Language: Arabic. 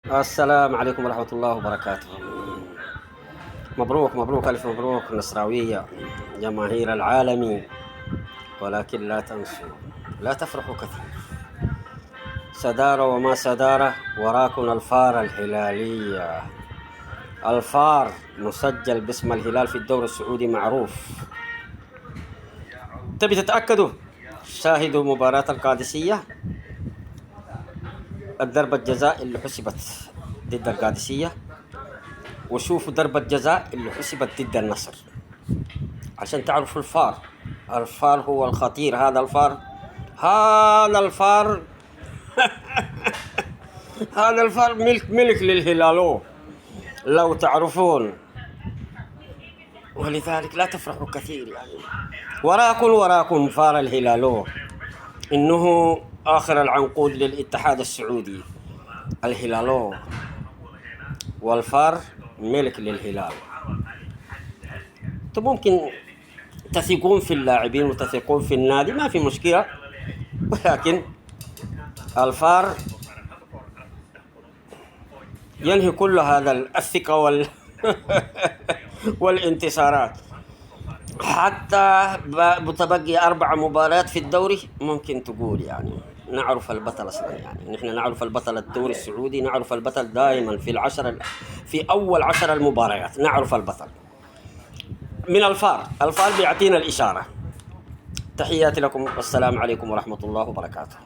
السلام عليكم ورحمة الله وبركاته. مبروك مبروك ألف مبروك نصراوية جماهير العالم، ولكن لا تنسوا لا تفرحوا كثير. سدارة وما سدارة وراكن الفار الهلالية. الفار مسجل باسم الهلال في الدوري السعودي معروف. تبي تتأكدوا؟ شاهدوا مباراة القادسية، الضربة الجزاء اللي حسبت ضد القادسية، وشوفوا ضربة جزاء اللي حسبت ضد النصر، عشان تعرفوا الفار. الفار هو الخطير. هذا الفار هذا الفار ملك للهلالو لو تعرفون. ولذلك لا تفرحوا كثير يعني. وراكم فار الهلالو، إنه آخر العنقود للاتحاد السعودي الهلالو، والفار ملك للهلال. انتم ممكن تثقون في اللاعبين وتثقون في النادي، ما في مشكلة، ولكن الفار ينهي كل هذا الثقة والانتصارات. حتى متبقي 4 مباريات في الدوري، ممكن تقول يعني نعرف البطل أصلا. يعني نحن نعرف البطل الدوري السعودي، نعرف البطل دائما في أول 10 المباريات نعرف البطل من الفار بيعطينا الإشارة. تحياتي لكم والسلام عليكم ورحمة الله وبركاته.